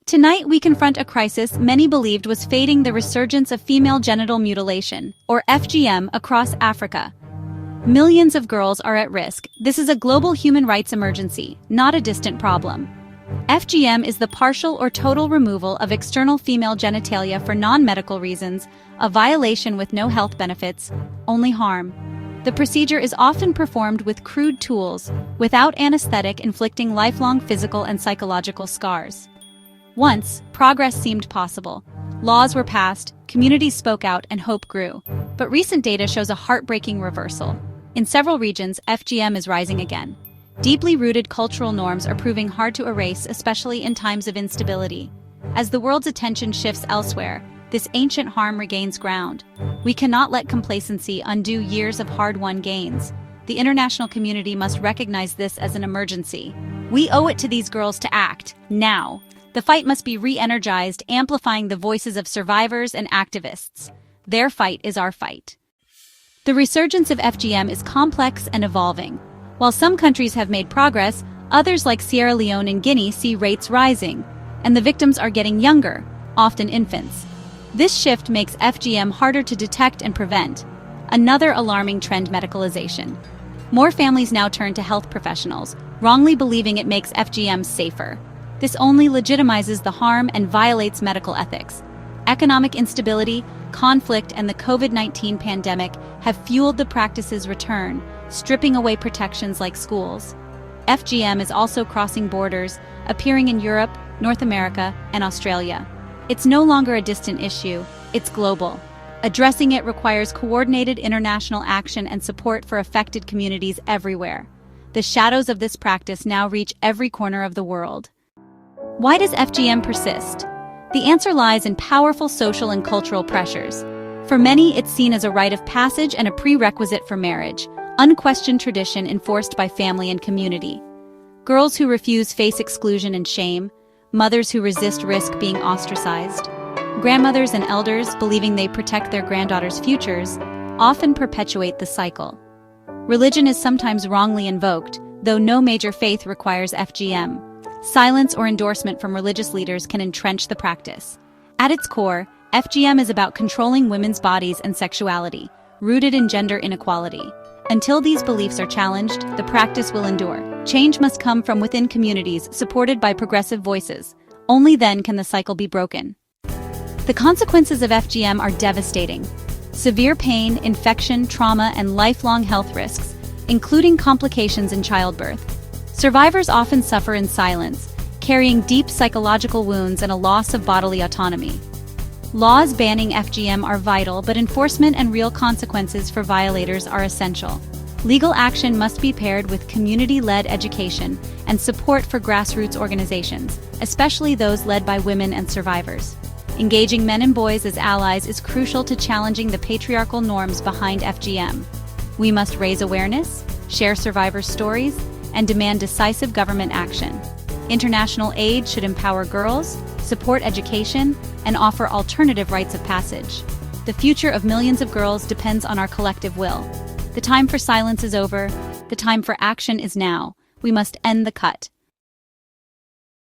Tonight we confront a crisis many believed was fading: the resurgence of female genital mutilation, or FGM, across Africa. Millions of girls are at risk. This is a global human rights emergency, not a distant problem. FGM is the partial or total removal of external female genitalia for non-medical reasons, a violation with no health benefits, only harm. The procedure is often performed with crude tools, without anesthetic, inflicting lifelong physical and psychological scars. Once, progress seemed possible. Laws were passed, communities spoke out, and hope grew. But recent data shows a heartbreaking reversal. In several regions, FGM is rising again. Deeply rooted cultural norms are proving hard to erase, especially in times of instability. As the world's attention shifts elsewhere, this ancient harm regains ground. We cannot let complacency undo years of hard-won gains. The international community must recognize this as an emergency. We owe it to these girls to act, now. The fight must be re-energized, amplifying the voices of survivors and activists. Their fight is our fight. The resurgence of FGM is complex and evolving. While some countries have made progress, others like Sierra Leone and Guinea see rates rising, and the victims are getting younger, often infants. This shift makes FGM harder to detect and prevent. Another alarming trend: medicalization. More families now turn to health professionals, wrongly believing it makes FGM safer. This only legitimizes the harm and violates medical ethics. Economic instability, conflict, and the COVID-19 pandemic have fueled the practice's return, stripping away protections like schools. FGM is also crossing borders, appearing in Europe, North America, and Australia. It's no longer a distant issue, it's global. Addressing it requires coordinated international action and support for affected communities everywhere. The shadows of this practice now reach every corner of the world. Why does FGM persist? The answer lies in powerful social and cultural pressures. For many, it's seen as a rite of passage and a prerequisite for marriage, unquestioned tradition enforced by family and community. Girls who refuse face exclusion and shame, mothers who resist risk being ostracized, grandmothers and elders believing they protect their granddaughters' futures, often perpetuate the cycle. Religion is sometimes wrongly invoked, though no major faith requires FGM. Silence or endorsement from religious leaders can entrench the practice. At its core, FGM is about controlling women's bodies and sexuality, rooted in gender inequality. Until these beliefs are challenged, the practice will endure. Change must come from within communities, supported by progressive voices. Only then can the cycle be broken. The consequences of FGM are devastating. Severe pain, infection, trauma, and lifelong health risks, including complications in childbirth. Survivors often suffer in silence, carrying deep psychological wounds and a loss of bodily autonomy. Laws banning FGM are vital, but enforcement and real consequences for violators are essential. Legal action must be paired with community-led education and support for grassroots organizations, especially those led by women and survivors. Engaging men and boys as allies is crucial to challenging the patriarchal norms behind FGM. We must raise awareness, share survivors' stories, and demand decisive government action. International aid should empower girls, support education, and offer alternative rites of passage. The future of millions of girls depends on our collective will. The time for silence is over. The time for action is now. We must end the cut.